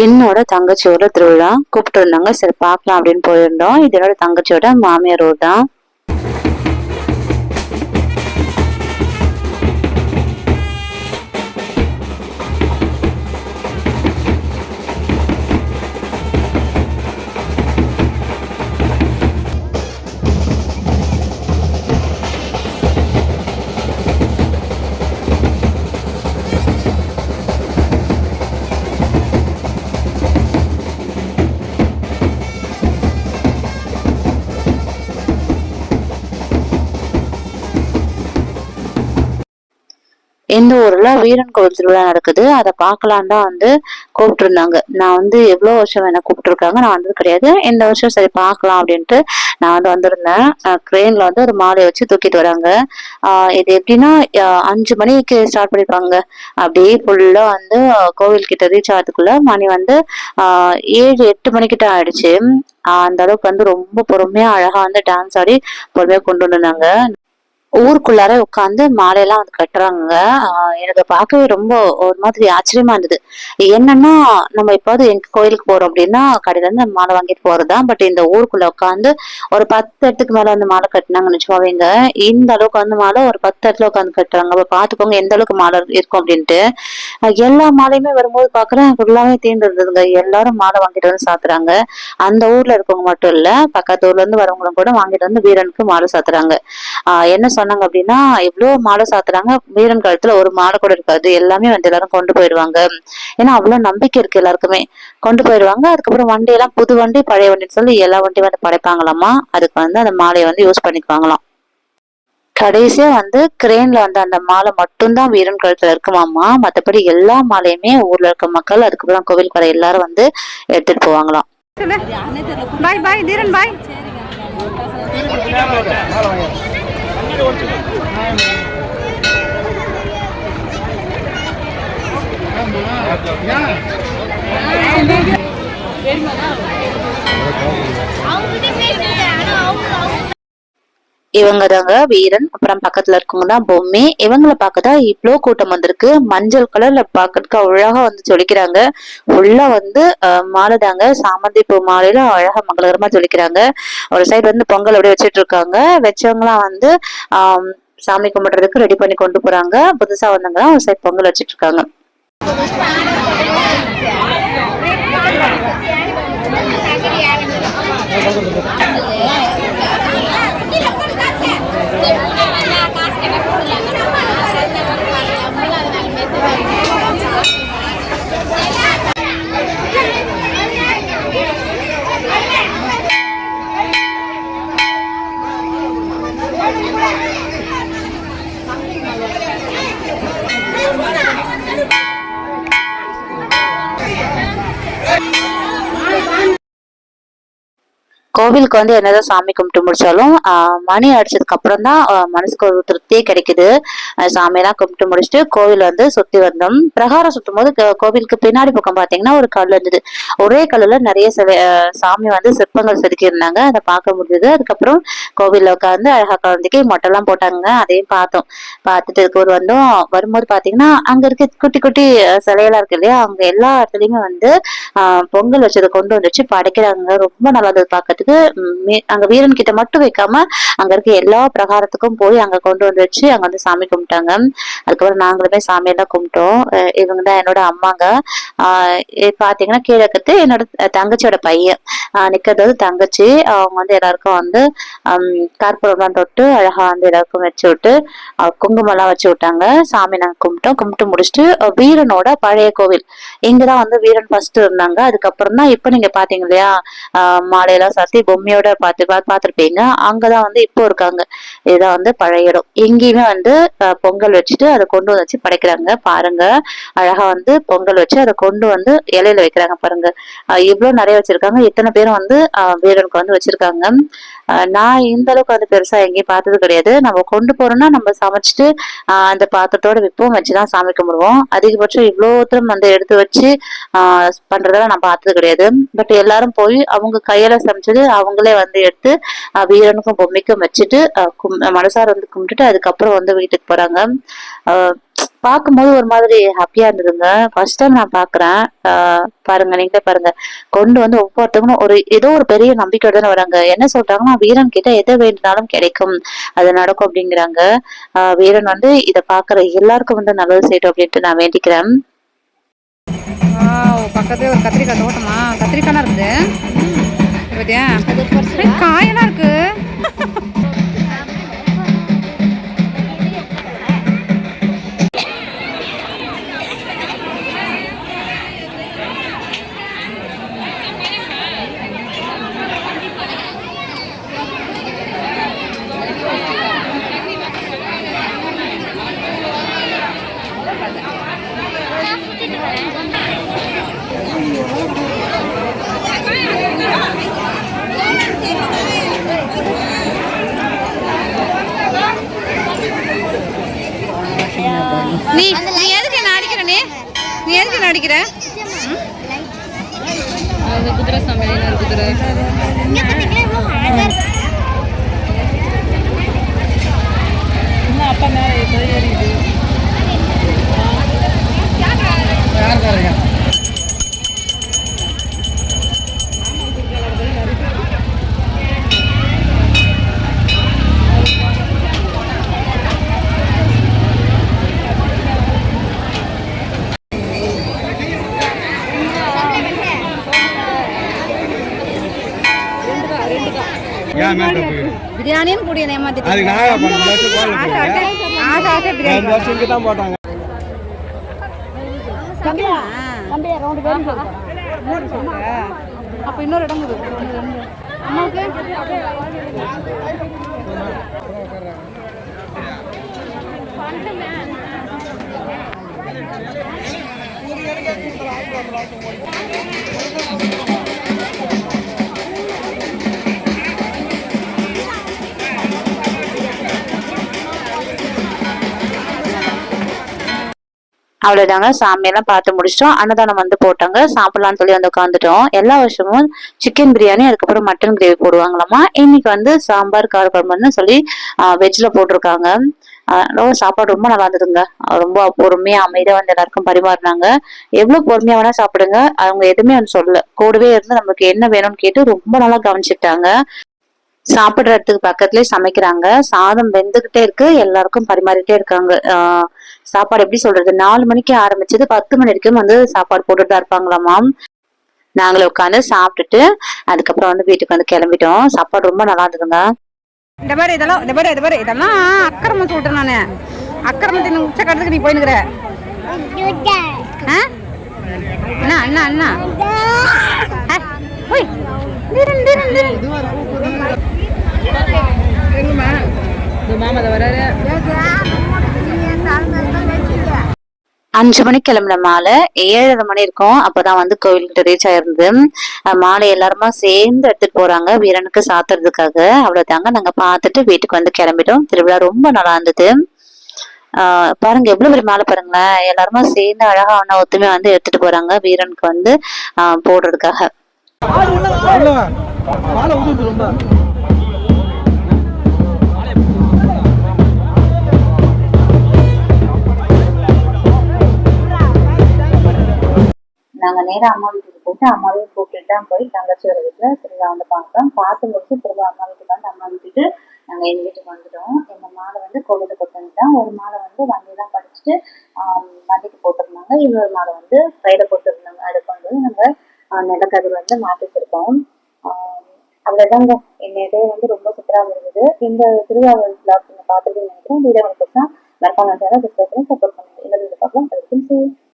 என்னோட தங்கச்சியோட திருவிழா கூப்பிட்டு இருந்தாங்க. சரி பார்க்கலாம் அப்படின்னு போயிருந்தோம். இது என்னோட தங்கச்சியோட மாமியார் ஊர் தான். எந்த ஊர்ல வீரன் கோவில் திருவிழா நடக்குது, அதை பார்க்கலாம் தான் வந்து கூப்பிட்டு இருந்தாங்க. நான் வந்து எவ்வளவு வருஷம் என்ன கூப்பிட்டு இருக்காங்க, நான் வந்தது கிடையாது. இந்த வருஷம் சரி பார்க்கலாம் அப்படின்ட்டு நான் வந்து வந்திருந்தேன். கிரெயின்ல வந்து ஒரு மாலையை வச்சு தூக்கிட்டு வராங்க. இது எப்படின்னா 5 மணிக்கு ஸ்டார்ட் பண்ணிருப்பாங்க. அப்படியே ஃபுல்லா வந்து கோவில் கிட்ட ரீச் ஆகிறதுக்குள்ள மணி வந்து 7-8 மணிக்கிட்ட ஆயிடுச்சு. அந்த அளவுக்கு வந்து ரொம்ப பொறுமையா அழகா வந்து டான்ஸ் ஆடி பொறுமையா கொண்டு வந்தாங்க. ஊருக்குள்ளார உட்காந்து மாலையெல்லாம் வந்து கட்டுறாங்க. எனக்கு பார்க்கவே ரொம்ப ஒரு மாதிரி ஆச்சரியமா இருந்தது. என்னன்னா நம்ம எப்பாவது எங்க கோயிலுக்கு போறோம் அப்படின்னா கடையில இருந்து மாலை வாங்கிட்டு போறதுதான். பட் இந்த ஊருக்குள்ள உட்காந்து ஒரு 10 இடத்துக்கு மேல வந்து மாலை கட்டினாங்கன்னு வச்சுக்கோங்க. இந்த அளவுக்கு வந்து மாலை ஒரு 10 இடத்துல உட்காந்து கட்டுறாங்க. அப்ப பாத்துக்கோங்க எந்த அளவுக்கு மாலை இருக்கும் அப்படின்ட்டு. எல்லா மாலையுமே வரும்போது பாக்குறேன் ஃபுல்லாவே தீர்ந்து இருந்ததுங்க. எல்லாரும் மாலை வாங்கிட்டு வந்து சாத்துறாங்க. அந்த ஊர்ல இருக்கவங்க மட்டும் இல்ல, பக்கத்து ஊர்ல இருந்து வரவங்களும் கூட வாங்கிட்டு வந்து வீரனுக்கு மாலை சாத்துறாங்க. என்ன சொன்னாங்க அப்படின்னா, இவ்வளவு மாலை சாத்துறாங்க, வீரன் கழுத்துல ஒரு மாலை கூட இருக்காது, எல்லாமே வந்து எல்லாரும் கொண்டு போயிடுவாங்க. ஏன்னா அவ்வளவு நம்பிக்கை இருக்கு எல்லாருக்குமே. கொண்டு போயிடுவாங்க. அதுக்கப்புறம் வண்டி எல்லாம் புது வண்டி பழைய வண்டின்னு சொல்லி எல்லா வண்டியும் வந்து படைப்பாங்களாமா. அதுக்கு வந்து அந்த மாலையை வந்து யூஸ் பண்ணிக்குவாங்களாம். கடைசியா வந்து கிரேன்ல வந்து அந்த மாலை மட்டும்தான் வீரன் கழுத்துல இருக்குமாமா. மத்தபடி எல்லா மாலையுமே ஊர்ல இருக்க மக்கள், அதுக்கப்புறம் கோவில் வர எல்லாரும் வந்து எடுத்துட்டு போவாங்களாம். பாய் பாய் தீரன் பாய். இவங்க தாங்க வீரன். அப்புறம் பக்கத்துல இருக்கவங்க தான் பொம்மை. இவங்களை பார்க்கதான் இவ்வளவு கூட்டம் வந்திருக்கு. மஞ்சள் கலர்ல பாக்கிறதுக்கு அழகா வந்து ஜொலிக்கிறாங்க. ஃபுல்லா வந்து மாலை தாங்க, சாமந்தி பூ மாலையில அழகா மங்களகரமா ஜொலிக்கிறாங்க. ஒரு சைடு வந்து பொங்கல் அப்படியே வச்சுட்டு இருக்காங்க. வச்சவங்களாம் வந்து சாமி கும்பிடுறதுக்கு ரெடி பண்ணி கொண்டு போறாங்க. புதுசா வந்தவங்க ஒரு சைடு பொங்கல் வச்சுட்டு இருக்காங்க. கோவிலுக்கு வந்து என்னதான் சாமி கும்பிட்டு முடிச்சாலும் மணி அடிச்சதுக்கு அப்புறம் தான் மனசுக்கு ஒரு திருப்தியே கிடைக்குது. சாமியெல்லாம் கும்பிட்டு முடிச்சுட்டு கோவில் வந்து சுத்தி வந்தோம். பிரகாரம் சுத்தும் போது கோவிலுக்கு பின்னாடி பக்கம் பாத்தீங்கன்னா ஒரு கல் இருந்தது. ஒரே கல்லுல நிறைய சாமி வந்து சிற்பங்கள் செதுக்கி இருந்தாங்க. அதை பார்க்க முடிஞ்சது. அதுக்கப்புறம் கோவில்ல உட்காந்து அழகா குழந்தைக்கு மொட்டைலாம் போட்டாங்க. அதையும் பார்த்தோம். பார்த்துட்டு ஒரு வந்தோம். வரும்போது பாத்தீங்கன்னா அங்க இருக்க குட்டி குட்டி சிலையெல்லாம் இருக்கு இல்லையா, அங்க எல்லா இடத்துலயுமே வந்து பொங்கல் வச்சதை கொண்டு வந்துச்சு படைக்கிறாங்க. ரொம்ப நல்லா இருந்தது பார்க்கறதுக்கு. அங்க வீரன் கிட்ட மட்டும் வைக்காம அங்க இருக்க எல்லா பிரகாரத்துக்கும் போய் அங்க கொண்டு வந்து வச்சு அங்க வந்து சாமி கும்பிட்டாங்க. அதுக்கப்புறம் நாங்களுமே சாமியெல்லாம் கும்பிட்டோம். இவங்கதான் என்னோட அம்மாங்க. பாத்தீங்கன்னா கீழே இருக்கிறது என்னோட தங்கச்சியோட பையன். நிக்கிறது தங்கச்சி. அவங்க வந்து எல்லாருக்கும் வந்து கற்பூரம்லாம் தொட்டு அழகா வந்து எல்லாருக்கும் வச்சு விட்டு குங்குமம் எல்லாம் வச்சு விட்டாங்க. சாமி நாங்க கும்பிட்டோம். கும்பிட்டு முடிச்சுட்டு வீரனோட பழைய கோவில் இங்கதான் வந்து வீரன் ஃபர்ஸ்ட் இருந்தாங்க. அதுக்கப்புறம் தான் இப்ப நீங்க பாத்தீங்க இல்லையா, மாலையெல்லாம் சாத்தி பொம்மையோட பாத்துருப்பீங்க. அங்கதான் வந்து இப்போ இருக்காங்க. இதுதான் வந்து பழைய இடம். எங்கேயுமே வந்து பொங்கல் வச்சுட்டு அதை கொண்டு வந்து வச்சு படைக்கிறாங்க. பாருங்க அழகா வந்து பொங்கல் வச்சு அதை கொண்டு வந்து இலையில வைக்கிறாங்க. பாருங்க இவ்வளவு நிறைய வச்சிருக்காங்க. இத்தனை பேரும் வந்து வீரனுக்கு வந்து வச்சிருக்காங்க. நான் இந்த அளவுக்கு வந்து பெருசா எங்கேயும் பார்த்தது கிடையாது. நம்ம கொண்டு போறோம்னா நம்ம சமைச்சிட்டு அந்த பாத்திரத்தோட விப்போம் வச்சுதான் சாமி கும்பிடுவோம். அதிகபட்சம் இவ்வளோத்தரும் வந்து எடுத்து வச்சு பண்றதெல்லாம் நான் பார்த்தது கிடையாது. பட் எல்லாரும் போய் அவங்க கையில சமைச்சது அவங்களே வந்து எடுத்து வீரனுக்கும் பொம்மைக்கும் வச்சுட்டு மனசார வந்து கும்பிட்டுட்டு அதுக்கப்புறம் வந்து வீட்டுக்கு போறாங்க. பார்க்கும்போது ஒரு மாதிரி ஹாப்பியா இருந்ததுங்க. ஃபர்ஸ்ட் டைம் நான் பாக்குறேன். பாருங்க, நீங்களே பாருங்க. கொண்டு வந்து ஒவ்வொருத்தவங்களும் ஏதோ ஒரு பெரிய நம்பிக்கையோட தானே வராங்க. என்ன சொல்றாங்கன்னா, வீரன் கிட்ட எதை வேண்டினாலும் கிடைக்கும், அது நடக்கும் அப்படிங்கிறாங்க. வீரன் வந்து இதை பாக்குற எல்லாருக்கும் வந்து நல்லது செய்யட்டும் அப்படின்ட்டு நான் வேண்டிக்கிறேன். பக்கத்துல ஒரு கத்திரிக்காய் தோட்டமா, கத்திரிக்காய் இருக்குது. காயெல்லாம் இருக்கு. நீ நீ எதுக்கு என்ன அடிக்கிற? நீ எதுக்கு என்ன அடிக்கிற? குதிரை சாமி குதிரை அப்பா மேலே ஏறிது. பிரியாணின்னு கூடிய ஏமாத்திட்டு போட்டாங்க. அப்ப இன்னொரு இடம் அம்மாவுக்கு அவ்வளவுதாங்க. சாமியெல்லாம் பார்த்து முடிச்சிட்டோம். அன்னதானம் வந்து போட்டாங்க. சாப்பிடலாம்னு சொல்லி வந்து உட்காந்துட்டோம். எல்லா வருஷமும் சிக்கன் பிரியாணி, அதுக்கப்புறம் மட்டன் கிரேவி போடுவாங்களாமா. இன்னைக்கு வந்து சாம்பார் காரக்குழம்புன்னு சொல்லி வெஜ்ல போட்டிருக்காங்க. சாப்பாடு ரொம்ப நல்லா இருந்ததுங்க. ரொம்ப பொறுமையா அமைதியா வந்து எல்லாருக்கும் பரிமாறினாங்க. எவ்வளவு பொறுமையா வேணா சாப்பிடுங்க, அவங்க எதுவுமே வந்து சொல்லல. கூடவே இருந்து நமக்கு என்ன வேணும்னு கேட்டு ரொம்ப நல்லா கவனிச்சுட்டாங்க. சாப்பிடுற இடத்துக்கு பக்கத்துலயே சமைக்கிறாங்க. சாதம் வெந்துகிட்டே இருக்கு, எல்லாருக்கும் பரிமாறிட்டே இருக்காங்க. சாப்பாடு எப்படி சொல்றது, 4 மணிக்கு ஆரம்பிச்சது 10 மணி வரைக்கும் வந்து சாப்பாடு போட்டுட்டு தான் இருப்பாங்களாமாம். நாங்களும் உட்காந்து சாப்பிட்டுட்டு அதுக்கப்புறம் வந்து வீட்டுக்கு வந்து கிளம்பிட்டோம். சாப்பாடு ரொம்ப நல்லா இருந்ததுங்க. இந்த மாதிரி இதெல்லாம் அக்கிரமம் சொல்றேன் நானு. அக்கிரமத்தின் உச்சக்கட்டத்துக்கு நீ போயினுக்கிற. அண்ணா அண்ணா அண்ணா மாமா வராரு. 5 மணிக்கு கிளம்பின மாலை 7:30 மணி இருக்கும். அப்பதான் வந்து கோவில்கிட்ட ரீச் ஆயிருந்து. மாலை எல்லாருமா சேர்ந்து எடுத்துட்டு போறாங்க வீரனுக்கு சாத்துறதுக்காக. அவ்வளவுதாங்க, நாங்க பார்த்துட்டு வீட்டுக்கு வந்து கிளம்பிட்டோம். திருவிழா ரொம்ப நல்லா இருந்தது. பாருங்க எவ்வளவு பெரிய மாலை பாருங்களேன். எல்லாருமா சேர்ந்து அழகா ஒத்துமையா வந்து எடுத்துட்டு போறாங்க வீரனுக்கு வந்து போடுறதுக்காக. நாங்க நேரம் அம்மா வீட்டுக்கு போயிட்டு அம்மாவையும் கூப்பிட்டு தான் போய் தங்கச்சியோட வீட்டுல திருவிழா வந்து பார்த்தோம். பார்த்து முடிச்சு திரும்ப அம்மா வீட்டுக்கு வந்து அம்மா வீட்டுக்கு நாங்க எங்க வீட்டுக்கு வந்துட்டோம். எங்க மாலை வந்து கோவிலுக்கு கொண்டு வந்துட்டோம். ஒரு மாலை வந்து வண்டியெல்லாம் படிச்சுட்டு வண்டிக்கு போட்டிருந்தாங்க. இன்னொரு மாலை வந்து கையில போட்டுருந்தாங்க. அதை கொண்டு வந்து நாங்க நிலக்கதிர் வந்து மாட்டி வச்சிருக்கோம். அவ்வளவுதாங்க. என்னையதே வந்து ரொம்ப சூப்பராக இருந்தது. இந்த திருவிழா விளாக் நீங்க பார்த்துட்டு நினைக்கிறேன். வீடியோ உங்களுக்கு மறக்காம சப்போர்ட் பண்ணுங்க. இந்த வீடியோ பார்க்கலாம்.